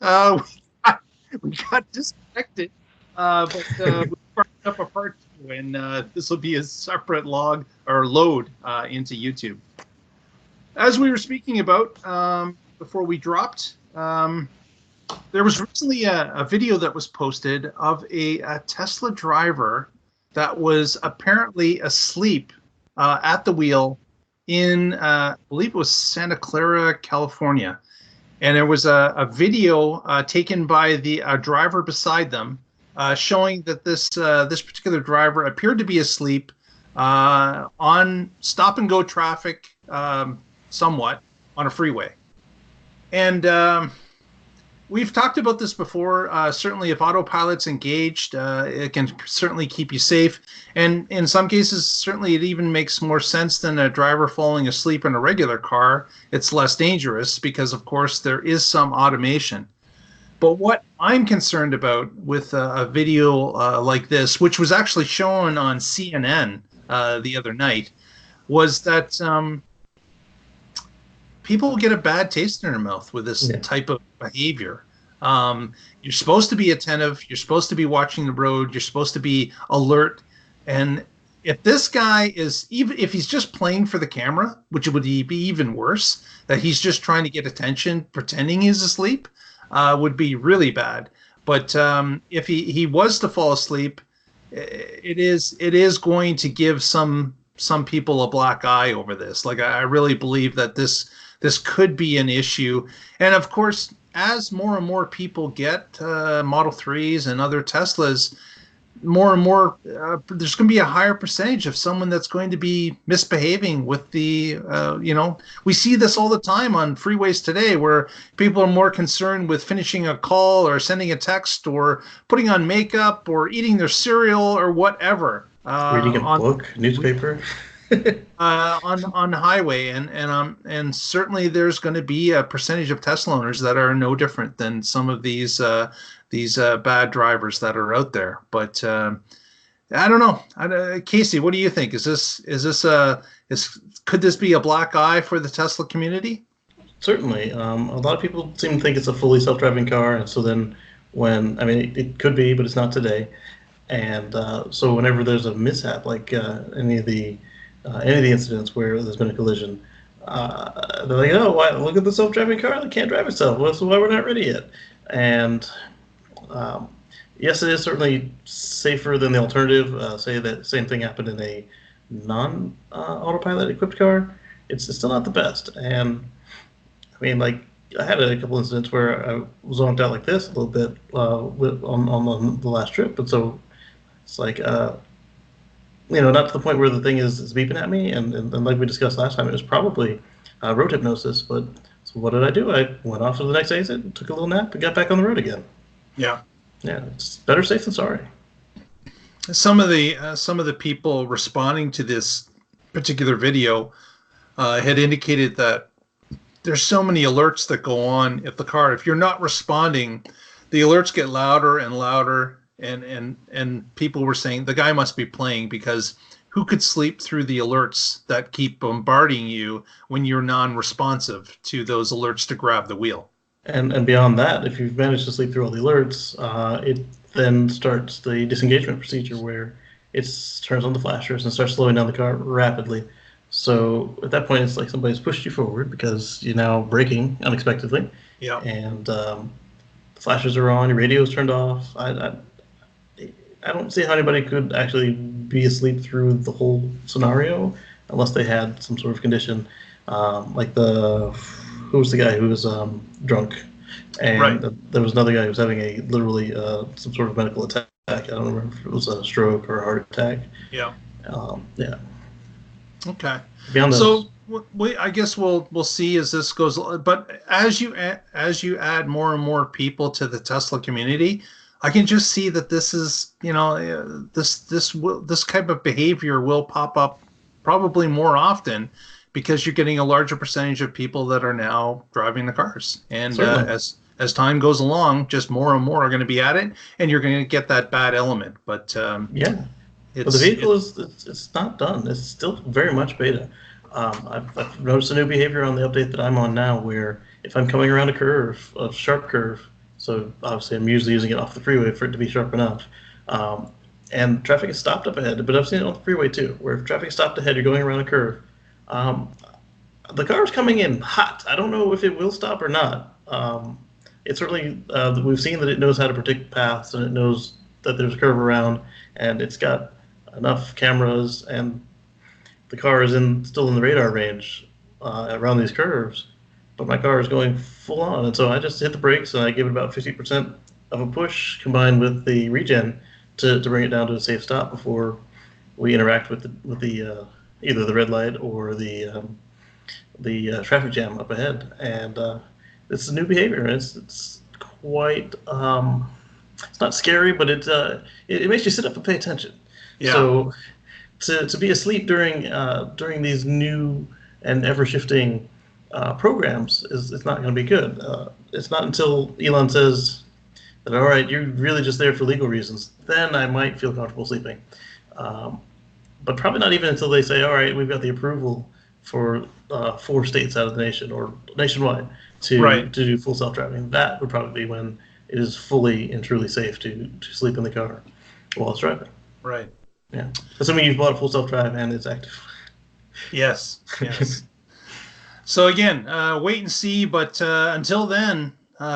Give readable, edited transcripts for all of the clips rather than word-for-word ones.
Uh, we got disconnected, but we brought up a part two, and this will be a separate log or load into YouTube. As we were speaking about before we dropped, there was recently a video that was posted of a Tesla driver that was apparently asleep at the wheel in, I believe it was Santa Clara, California. And there was a video taken by the driver beside them showing that this particular driver appeared to be asleep on stop and go traffic somewhat on a freeway. And we've talked about this before. Certainly, if autopilot's engaged, it can certainly keep you safe. And in some cases, certainly it even makes more sense than a driver falling asleep in a regular car. It's less dangerous because, of course, there is some automation. But what I'm concerned about with a video like this, which was actually shown on CNN the other night, was that people get a bad taste in their mouth with this type of behavior. You're supposed to be attentive. You're supposed to be watching the road. You're supposed to be alert. And if this guy is, even if he's just playing for the camera, which would be even worse, that he's just trying to get attention, pretending he's asleep, would be really bad. But if he was to fall asleep, it is going to give some people a black eye over this. Like, I really believe that this could be an issue. And of course, as more and more people get Model 3s and other Teslas, more and more, there's going to be a higher percentage of someone that's going to be misbehaving with the, we see this all the time on freeways today where people are more concerned with finishing a call or sending a text or putting on makeup or eating their cereal or whatever. Reading a book, newspaper. On the highway, and certainly there's going to be a percentage of Tesla owners that are no different than some of these bad drivers that are out there. But I don't know, Casey, what do you think? Could this be a black eye for the Tesla community? Certainly, a lot of people seem to think it's a fully self-driving car, and so then it could be, but it's not today. And so whenever there's a mishap, like any of the incidents where there's been a collision, they're like, oh, why, look at the self-driving car that can't drive itself. Well, so why we're not ready yet? And yes, it is certainly safer than the alternative. Say that same thing happened in a non-autopilot equipped car. It's still not the best. And I mean, like, I had a couple incidents where I was zonked out like this a little bit on the last trip, and so it's like, not to the point where the thing is beeping at me, and like we discussed last time, it was probably road hypnosis. But so what did I do? I went off to the next exit, took a little nap, and got back on the road again. Yeah, it's better safe than sorry. Some of the people responding to this particular video had indicated that there's so many alerts that go on if you're not responding, the alerts get louder and louder. And people were saying the guy must be playing, because who could sleep through the alerts that keep bombarding you when you're non-responsive to those alerts to grab the wheel? And beyond that, if you've managed to sleep through all the alerts, it then starts the disengagement procedure where it turns on the flashers and starts slowing down the car rapidly. So at that point, it's like somebody's pushed you forward because you're now braking unexpectedly. Yeah. And the flashers are on, your radio's turned off. I don't see how anybody could actually be asleep through the whole scenario unless they had some sort of condition, like who was the guy who was drunk, and right. There was another guy who was having literally some sort of medical attack. I don't remember if it was a stroke or a heart attack. Yeah. Yeah. Okay. Beyond so I guess we'll see as this goes. But as you add more and more people to the Tesla community, I can just see that this is, this type of behavior will pop up probably more often, because you're getting a larger percentage of people that are now driving the cars. And as time goes along, just more and more are going to be at it, and you're going to get that bad element. But but the vehicle it's not done. It's still very much beta. I've noticed a new behavior on the update that I'm on now, where if I'm coming around a curve, a sharp curve, so obviously I'm usually using it off the freeway for it to be sharp enough, and traffic is stopped up ahead, but I've seen it on the freeway too, where if traffic is stopped ahead, you're going around a curve, the car is coming in hot. I don't know if it will stop or not. It certainly, we've seen that it knows how to predict paths, and it knows that there's a curve around, and it's got enough cameras, and the car is still in the radar range around these curves, but my car is going full on, and so I just hit the brakes and I give it about 50% of a push combined with the regen to bring it down to a safe stop before we interact with the either the red light or the traffic jam up ahead. And it's a new behavior, and it's quite it's not scary, but it makes you sit up and pay attention. Yeah. So to be asleep during these new and ever shifting programs it's not going to be good. It's not until Elon says that, all right, you're really just there for legal reasons, then I might feel comfortable sleeping. But probably not even until they say, all right, we've got the approval for 4 states out of the nation or nationwide to do full self-driving. That would probably be when it is fully and truly safe to sleep in the car while it's driving. Right. Yeah. Assuming you've bought a full self-drive and it's active. Yes. Yes. So again, wait and see. But until then,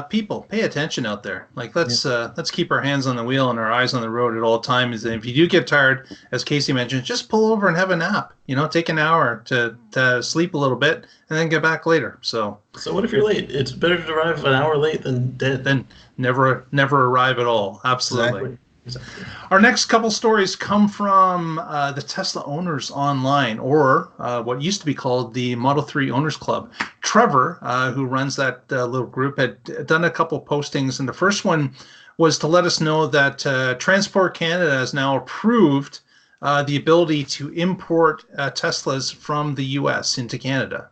people, pay attention out there. Like let's keep our hands on the wheel and our eyes on the road at all times. And if you do get tired, as Casey mentioned, just pull over and have a nap. Take an hour to sleep a little bit and then get back later. So what if you're late? It's better to arrive an hour late than dead. Then never arrive at all. Absolutely. Exactly. Our next couple stories come from the Tesla Owners Online, or what used to be called the Model 3 Owners Club. Trevor, who runs that little group, had done a couple postings, and the first one was to let us know that Transport Canada has now approved the ability to import Teslas from the US into Canada.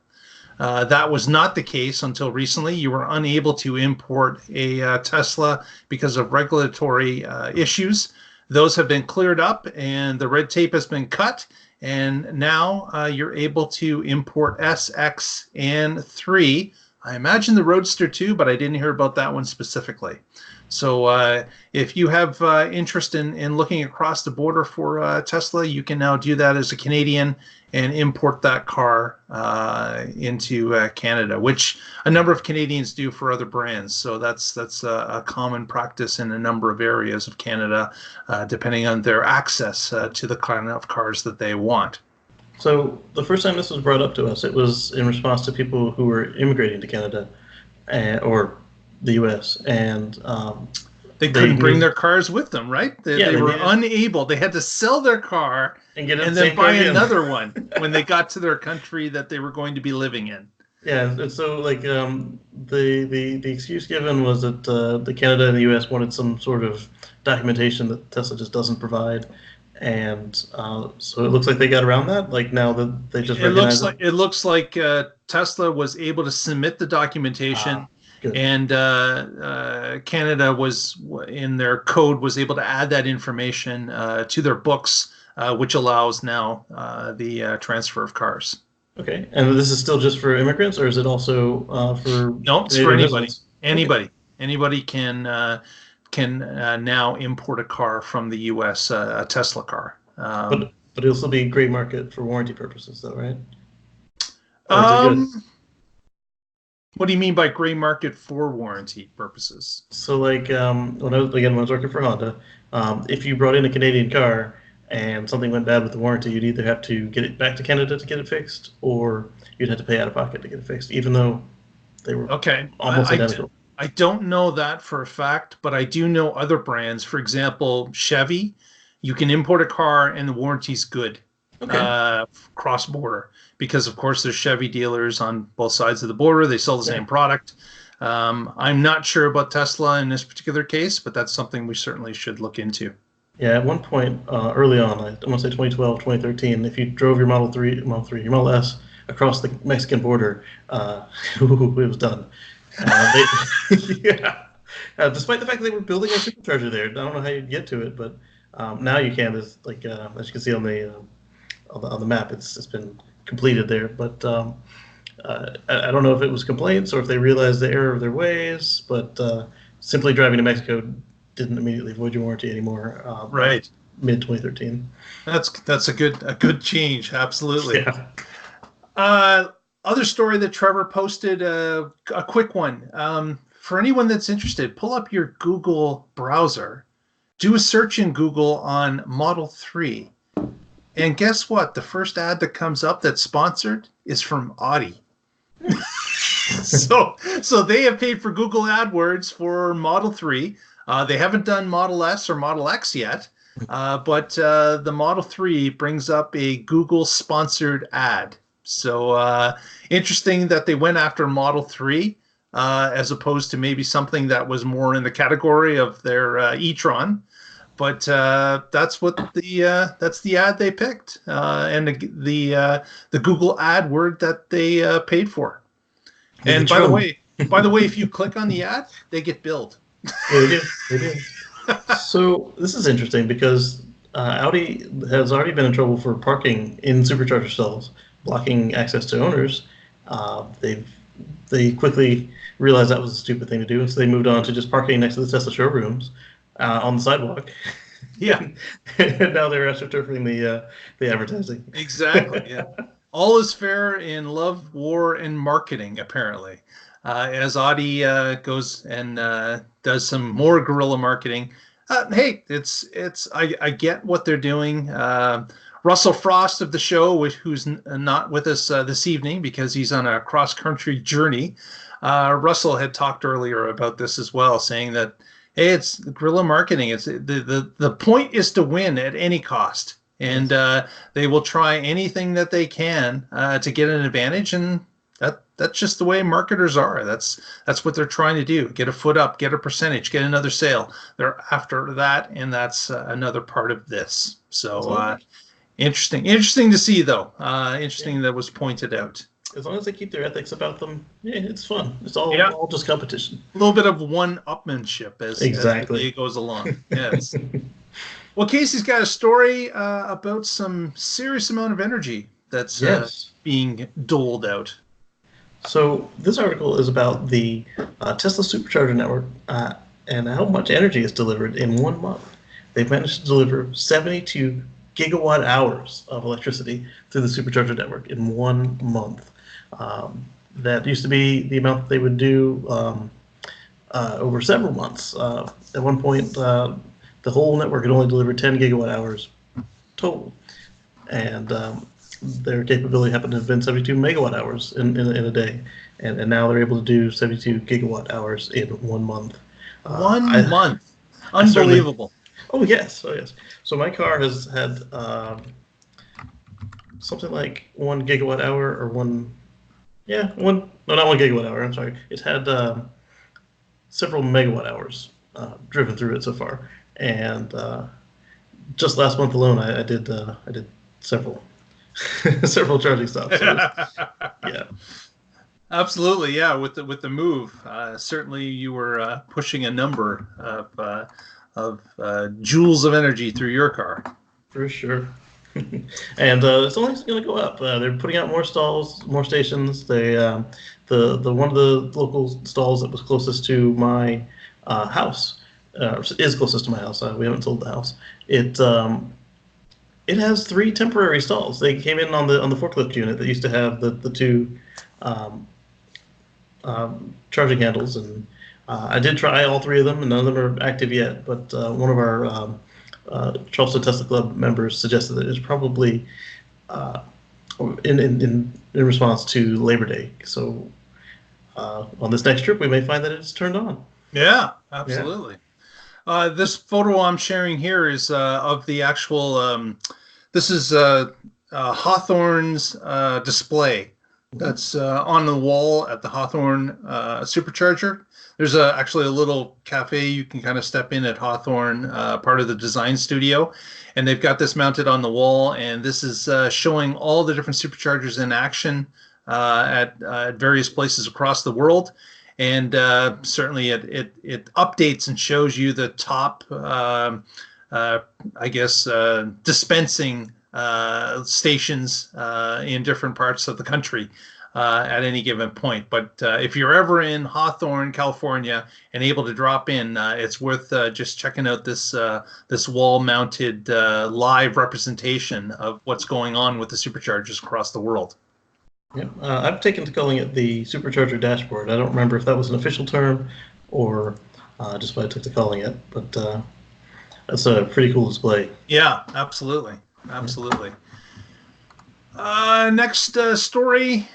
That was not the case until recently. You were unable to import a Tesla because of regulatory issues. Those have been cleared up and the red tape has been cut. And now you're able to import S, X, and 3. I imagine the Roadster too, but I didn't hear about that one specifically. So if you have interest in looking across the border for Tesla, you can now do that as a Canadian and import that car into Canada, which a number of Canadians do for other brands. So that's a common practice in a number of areas of Canada, depending on their access to the kind of cars that they want. So the first time this was brought up to us, it was in response to people who were immigrating to Canada or the U.S. and they couldn't bring their cars with them, right? They were unable. They had to sell their car and then buy another one when they got to their country that they were going to be living in. Yeah, and so the excuse given was that the Canada and the U.S. wanted some sort of documentation that Tesla just doesn't provide. And so it looks like they got around that. Like now that they just recognize it. It looks like Tesla was able to submit the documentation, and Canada was in their code was able to add that information to their books, which allows now the transfer of cars. Okay, and this is still just for immigrants, or is it also for? No, it's for anybody. Anybody can now import a car from the U.S., a Tesla car. But it'll still be gray market for warranty purposes, though, right? What do you mean by gray market for warranty purposes? So, like, when I was working for Honda, if you brought in a Canadian car and something went bad with the warranty, you'd either have to get it back to Canada to get it fixed, or you'd have to pay out of pocket to get it fixed, even though they were almost identical. I don't know that for a fact, but I do know other brands. For example, Chevy, you can import a car and the warranty's good cross-border because, of course, there's Chevy dealers on both sides of the border. They sell the same product. I'm not sure about Tesla in this particular case, but that's something we certainly should look into. Yeah, at one point early on, I want to say 2012, 2013, if you drove your Model 3, your Model S across the Mexican border, it was done. Despite the fact that they were building a supercharger there, I don't know how you'd get to it, but now you can. There's like as you can see on the map, it's been completed there. But I don't know if it was complaints or if they realized the error of their ways, but simply driving to Mexico didn't immediately void your warranty anymore. Right. Mid 2013. That's a good change. Absolutely. Yeah. Other story that Trevor posted, a quick one. For anyone that's interested, pull up your Google browser, do a search in Google on Model 3. And guess what? The first ad that comes up that's sponsored is from Audi. So they have paid for Google AdWords for Model 3. They haven't done Model S or Model X yet, but the Model 3 brings up a Google sponsored ad. So interesting that they went after Model 3 as opposed to maybe something that was more in the category of their e-tron. But that's what that's the ad they picked, and the Google AdWord that they paid for. And by the way, if you click on the ad, they get billed. Yeah, they do. So this is interesting because Audi has already been in trouble for parking in Supercharger stalls, blocking access to owners. They quickly realized that was a stupid thing to do, and so they moved on to just parking next to the Tesla showrooms on the sidewalk. Yeah. And now they're astroturfing the advertising. Exactly. Yeah. All is fair in love, war, and marketing, apparently. As Audi goes and does some more guerrilla marketing. Hey, I get what they're doing. Russell Frost of the show, who's not with us this evening because he's on a cross-country journey. Russell had talked earlier about this as well, saying that, hey, it's guerrilla marketing. It's the point is to win at any cost, and they will try anything that they can to get an advantage, and that's just the way marketers are. That's what they're trying to do: get a foot up, get a percentage, get another sale. They're after that, and that's another part of this. So interesting to see, though. Interesting that was pointed out. As long as they keep their ethics about them, yeah, it's fun. It's all just competition. A little bit of one-upmanship as the day goes along. Yes. Well, Casey's got a story about some serious amount of energy that's being doled out. So this article is about the Tesla Supercharger network and how much energy is delivered in 1 month. They've managed to deliver 72 gigawatt hours of electricity through the Supercharger network in 1 month. That used to be the amount that they would do over several months. At one point, the whole network had only delivered 10 gigawatt hours total, and their capability happened to have been 72 megawatt hours in a day, and now they're able to do 72 gigawatt hours in 1 month. 1 month, unbelievable. Oh yes. So my car has had something like 1 gigawatt hour or not 1 gigawatt hour. I'm sorry. It's had several megawatt hours driven through it so far, and just last month alone, I did several several charging stops. So yeah. Absolutely, yeah. With the move, certainly you were pushing a number of joules of energy through your car. For sure. And it's only going to go up. They're putting out more stalls, more stations. They the one of the local stalls that was closest to my house is closest to my house. We haven't sold the house. It has 3 temporary stalls. They came in on the forklift unit that used to have the 2 charging handles, and I did try all 3 of them, and none of them are active yet. But one of our Charleston Tesla Club members suggested that it's probably in response to Labor Day. So on this next trip, we may find that it's turned on. Yeah, absolutely. Yeah. This photo I'm sharing here is of the actual. This is Hawthorne's display that's on the wall at the Hawthorne Supercharger. There's actually a little cafe you can kind of step in at Hawthorne, part of the design studio, and they've got this mounted on the wall, and this is showing all the different superchargers in action at various places across the world, and certainly it updates and shows you the top, dispensing stations in different parts of the country. at any given point. But if you're ever in Hawthorne, California, and able to drop in, it's worth just checking out this wall-mounted live representation of what's going on with the superchargers across the world. Yeah, I've taken to calling it the Supercharger dashboard. I don't remember if that was an official term or just what I took to calling it, but that's a pretty cool display. Yeah, absolutely. Absolutely. Next story,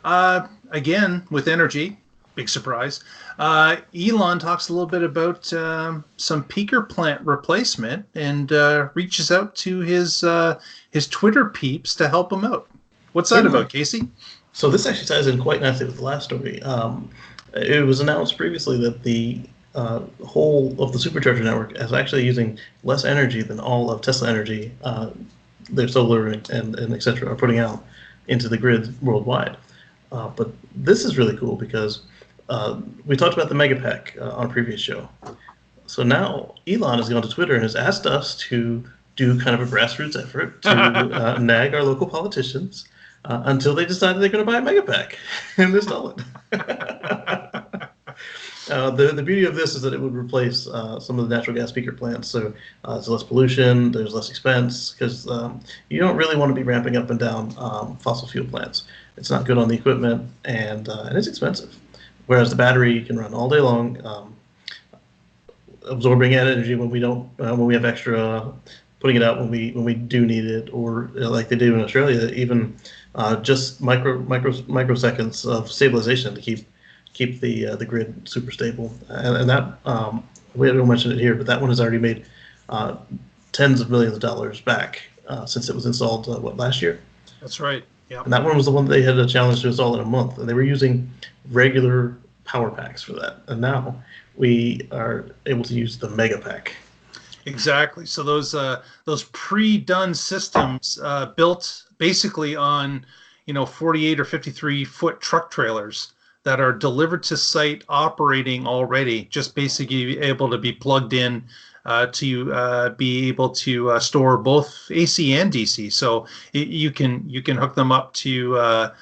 again, with energy, big surprise. Elon talks a little bit about some peaker plant replacement and reaches out to his Twitter peeps to help him out. What's that about, Casey? So this actually ties in quite nicely with the last story. It was announced previously that the whole of the Supercharger network is actually using less energy than all of Tesla energy, their solar and et cetera, are putting out into the grid worldwide. But this is really cool because we talked about the Megapack on a previous show. So now Elon has gone to Twitter and has asked us to do kind of a grassroots effort to nag our local politicians until they decided they're going to buy a Megapack and install it. The beauty of this is that it would replace some of the natural gas peaker plants, so there's less pollution, there's less expense, because you don't really want to be ramping up and down fossil fuel plants. It's not good on the equipment, and it's expensive. Whereas the battery can run all day long, absorbing energy when we don't, when we have extra, putting it out when we do need it, or like they do in Australia, even just microseconds of stabilization to keep the grid super stable. And that we don't mention it here, but that one has already made tens of millions of dollars back since it was installed last year. That's right. Yeah. And that one was the one that they had a challenge to install in a month, and they were using regular power packs for that. And now we are able to use the Megapack. Exactly. So those pre-done systems built basically on 48 or 53 foot truck trailers that are delivered to site operating already, just basically able to be plugged in to be able to store both AC and DC. So you can hook them up to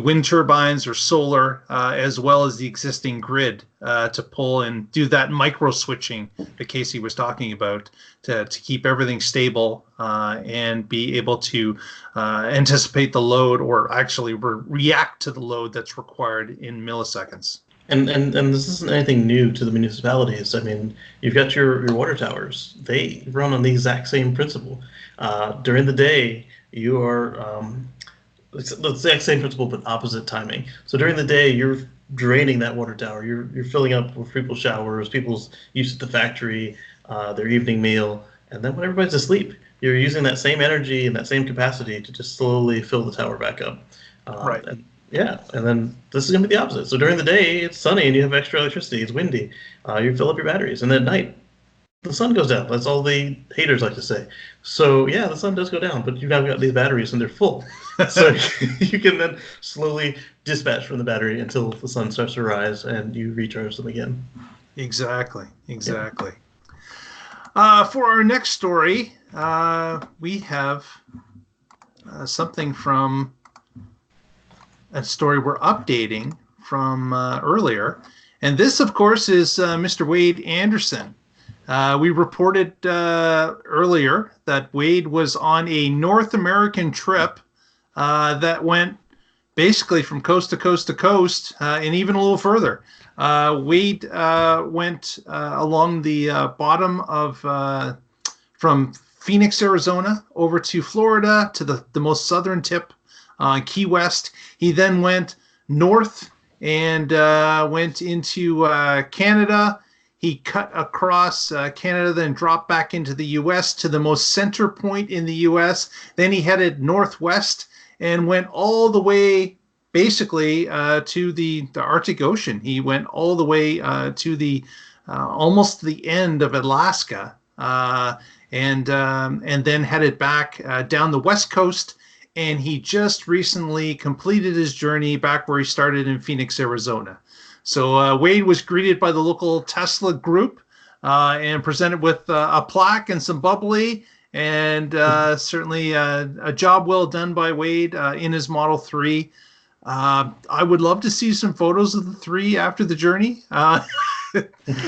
wind turbines or solar, as well as the existing grid to pull and do that micro switching that Casey was talking about to keep everything stable and be able to anticipate the load or actually react to the load that's required in milliseconds. And this isn't anything new to the municipalities. I mean, you've got your water towers. They run on the exact same principle. During the day, you are it's the exact same principle, but opposite timing. So during the day, you're draining that water tower. You're filling up with people's showers, people's use at the factory, their evening meal, and then when everybody's asleep, you're using that same energy and that same capacity to just slowly fill the tower back up. Right. And then this is going to be the opposite. So during the day, it's sunny and you have extra electricity. It's windy. You fill up your batteries, and then at night, the sun goes down. That's all the haters like to say. So yeah, the sun does go down, but you've now got these batteries and they're full. So you can then slowly dispatch from the battery until the sun starts to rise and you recharge them again. Exactly. Yeah. For our next story, we have something from a story we're updating from earlier. And this, of course, is Mr. Wade Anderson. We reported earlier that Wade was on a North American trip that went basically from coast to coast to coast and even a little further. Wade went along the bottom of from Phoenix, Arizona, over to Florida to the most southern tip on Key West. He then went north and went into Canada. He cut across Canada, then dropped back into the U.S. to the most center point in the U.S. Then he headed northwest and went all the way, basically, to the Arctic Ocean. He went all the way to the almost the end of Alaska, and then headed back down the west coast. And he just recently completed his journey back where he started in Phoenix, Arizona. So Wade was greeted by the local Tesla group and presented with a plaque and some bubbly, and certainly a job well done by Wade in his Model 3. I would love to see some photos of the three after the journey,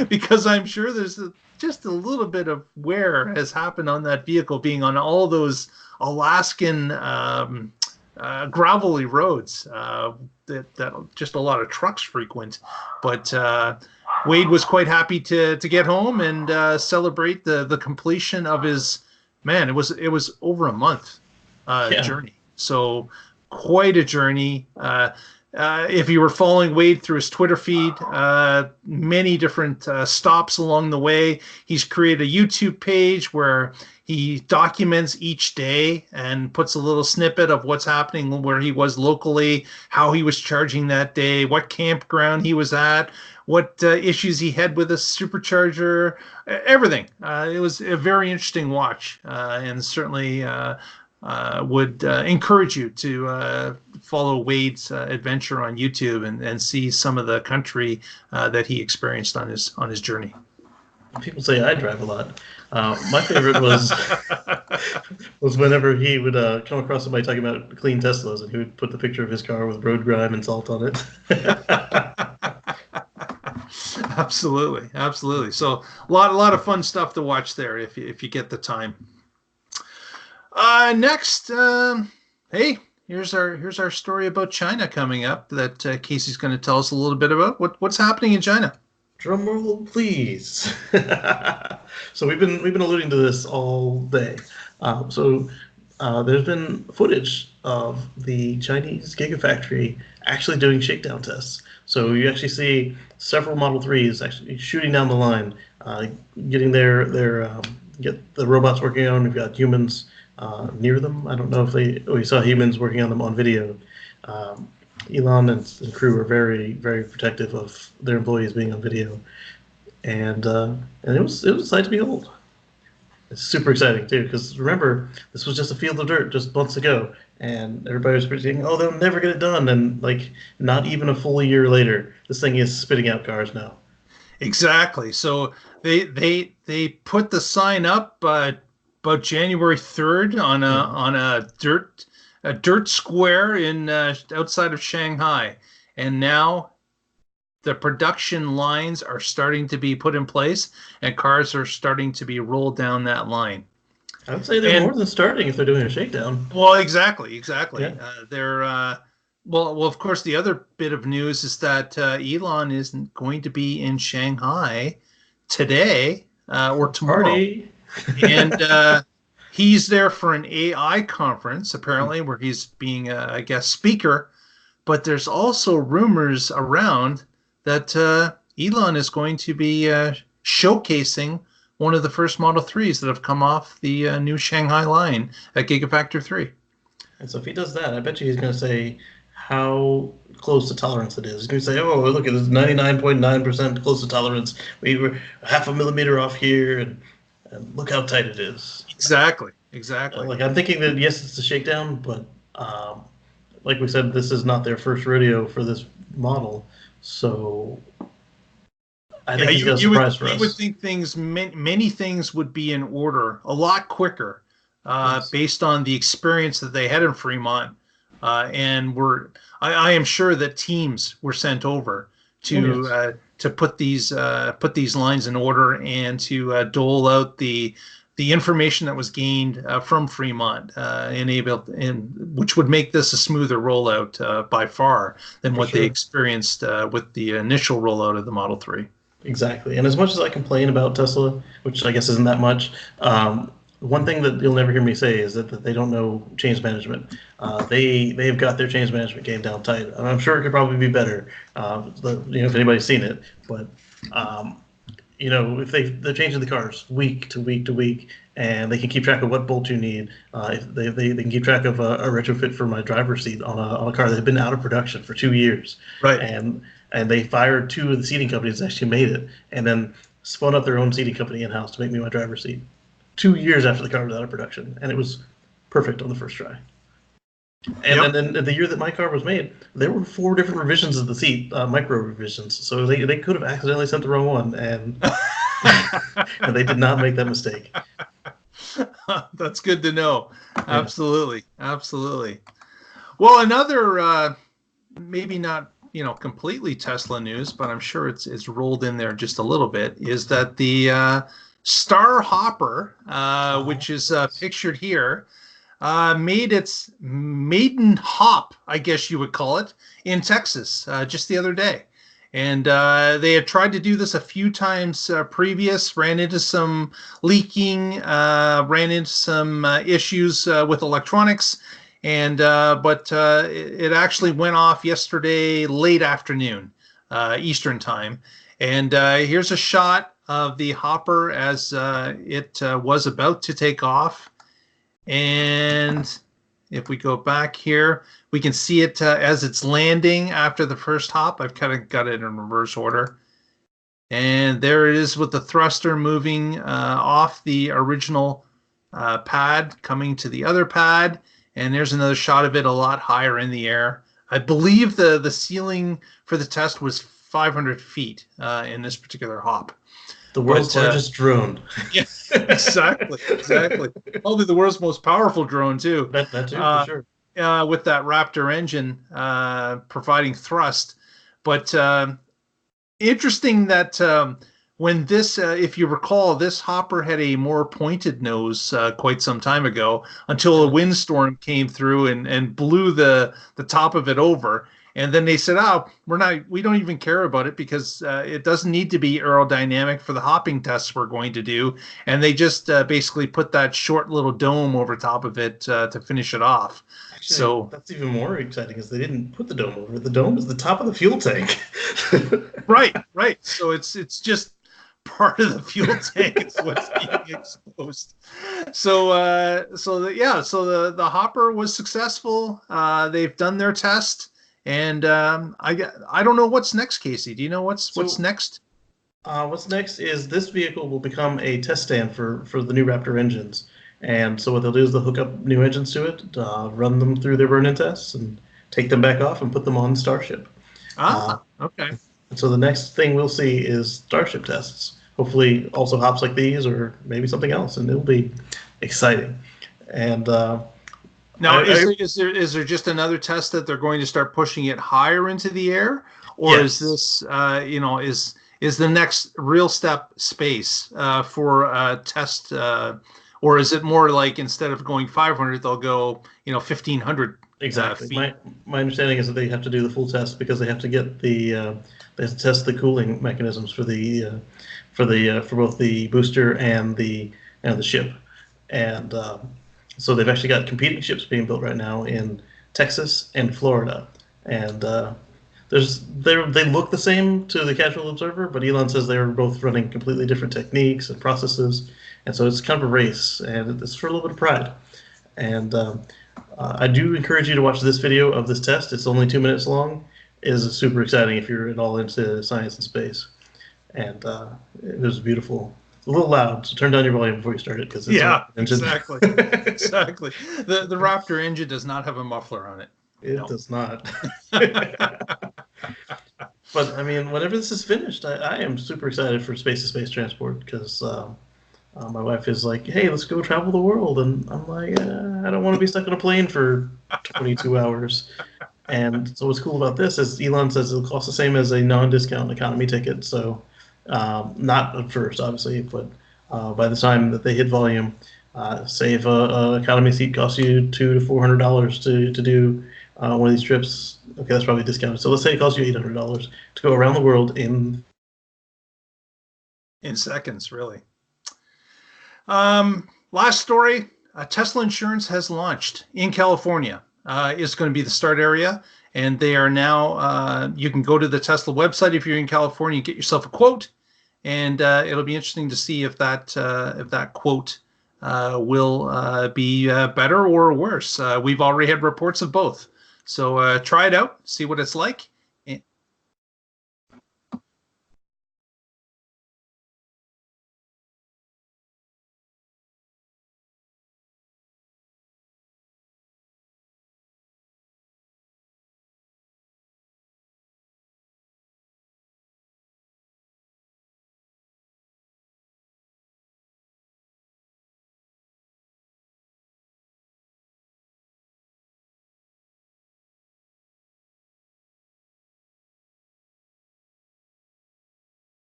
because I'm sure there's just a little bit of wear has happened on that vehicle, being on all those Alaskan gravelly roads that just a lot of trucks frequent. But Wade was quite happy to get home and celebrate the completion of his, man, it was over a month journey. So quite a journey. If you were following Wade through his Twitter feed, many different stops along the way. He's created a YouTube page where he documents each day and puts a little snippet of what's happening where he was locally, how he was charging that day, what campground he was at, what issues he had with a Supercharger, everything. It was a very interesting watch, and certainly would encourage you to follow Wade's adventure on YouTube and see some of the country that he experienced on his journey. People say I drive a lot. My favorite was whenever he would come across somebody talking about clean Teslas, and he would put the picture of his car with road grime and salt on it. Absolutely. So a lot of fun stuff to watch there if you get the time. Next, hey, here's our story about China coming up that Casey's going to tell us a little bit about. What's happening in China? Drum roll, please. So we've been alluding to this all day. There's been footage of the Chinese Gigafactory actually doing shakedown tests. So you actually see several Model 3s actually shooting down the line, getting get the robots working on. We've got humans near them. I don't know if we saw humans working on them on video. Elon and crew are very, very protective of their employees being on video, and it was a sight to behold. It's super exciting too, because remember, this was just a field of dirt just months ago, and everybody was predicting, oh, they'll never get it done, and like not even a full year later, this thing is spitting out cars now. Exactly. So they put the sign up about January 3rd on a dirt square in outside of Shanghai, and now the production lines are starting to be put in place, and cars are starting to be rolled down that line. I would say they're more than starting if they're doing a shakedown. Well, exactly. Yeah. They're well. Of course, the other bit of news is that Elon is going to be in Shanghai today or tomorrow, and he's there for an AI conference apparently, where he's being a guest speaker. But there's also rumors around that Elon is going to be showcasing one of the first Model 3s that have come off the new Shanghai line at Gigafactory 3. And so if he does that, I bet you he's going to say how close to tolerance it is. He's going to say, oh, look, it's 99.9% close to tolerance. We were half a millimeter off here, and look how tight it is. Exactly. Like, I'm thinking that, yes, it's a shakedown, but like we said, this is not their first rodeo for this model. So I think he's got a surprise for us. You would think many things would be in order a lot quicker based on the experience that they had in Fremont. And I am sure that teams were sent over to put these lines in order and to dole out the information that was gained from Fremont, which would make this a smoother rollout by far than what they experienced with the initial rollout of the Model 3. Exactly. And as much as I complain about Tesla, which I guess isn't that much, one thing that you'll never hear me say is that they don't know change management. They've got their change management game down tight. I'm sure it could probably be better, if anybody's seen it. But if they're changing the cars week to week to week, and they can keep track of what bolt you need. If they can keep track of a retrofit for my driver's seat on a car that had been out of production for 2 years. Right. And they fired 2 of the seating companies that actually made it, and then spun up their own seating company in-house to make me my driver's seat 2 years after the car was out of production, and it was perfect on the first try. And then the year that my car was made, there were 4 different revisions of the seat, micro revisions. So they could have accidentally sent the wrong one, and and they did not make that mistake. That's good to know. Absolutely. Well, another maybe not completely Tesla news, but I'm sure it's rolled in there just a little bit, is that the StarHopper, which is pictured here, made its maiden hop, I guess you would call it, in Texas just the other day. And they had tried to do this a few times previous, ran into some leaking, ran into some issues with electronics, and but it actually went off yesterday late afternoon, Eastern time. And here's a shot of the hopper as it was about to take off. And if we go back here, we can see it as it's landing after the first hop. I've kind of got it in reverse order. And there it is with the thruster moving off the original pad, coming to the other pad. And there's another shot of it a lot higher in the air. I believe the ceiling for the test was 500 feet in this particular hop. The world's largest drone. Yes, exactly. Probably the world's most powerful drone, too. That too, for sure. With that Raptor engine providing thrust. But interesting that when this, if you recall, this hopper had a more pointed nose quite some time ago until a windstorm came through and blew the top of it over. And then they said, we don't even care about it because it doesn't need to be aerodynamic for the hopping tests we're going to do. And they just basically put that short little dome over top of it to finish it off. Actually, so that's even more exciting is they didn't put the dome over. The dome is the top of the fuel tank. Right. So it's just part of the fuel tank is what's being exposed. So the hopper was successful. They've done their test. And I don't know what's next, Casey. Do you know what's next? What's next is this vehicle will become a test stand for the new Raptor engines. And so what they'll do is they'll hook up new engines to it, run them through their burn-in tests, and take them back off and put them on Starship. Okay. So the next thing we'll see is Starship tests. Hopefully also hops like these or maybe something else, and it'll be exciting. And now, is there just another test that they're going to start pushing it higher into the air, or yes. is this is the next real step space for a test, or is it more like instead of going 500, they'll go 1,500? Exactly. Feet? My understanding is that they have to do the full test because they have to get they have to test the cooling mechanisms for both the booster and the ship, and so they've actually got competing ships being built right now in Texas and Florida, and they look the same to the casual observer, but Elon says they're both running completely different techniques and processes, and so it's kind of a race, and it's for a little bit of pride. And I do encourage you to watch this video of this test. It's only 2 minutes long. It is super exciting if you're at all into science and space, and it was beautiful. A little loud, so turn down your volume before you start it because exactly. The Raptor engine does not have a muffler on it. It does not. But I mean, whenever this is finished, I am super excited for space-to-space transport because my wife is like, "Hey, let's go travel the world," and I'm like, "I don't want to be stuck on a plane for 22 hours." And so what's cool about this is Elon says it'll cost the same as a non-discount economy ticket. So. Not at first, obviously, but by the time that they hit volume, say if an economy seat costs you $200 to $400 to do one of these trips, okay, that's probably discounted. So let's say it costs you $800 to go around the world in seconds, really. Last story: Tesla Insurance has launched in California. It's going to be the start area. And they are now, you can go to the Tesla website if you're in California and get yourself a quote. And it'll be interesting to see if that quote will be better or worse. We've already had reports of both. So try it out, see what it's like.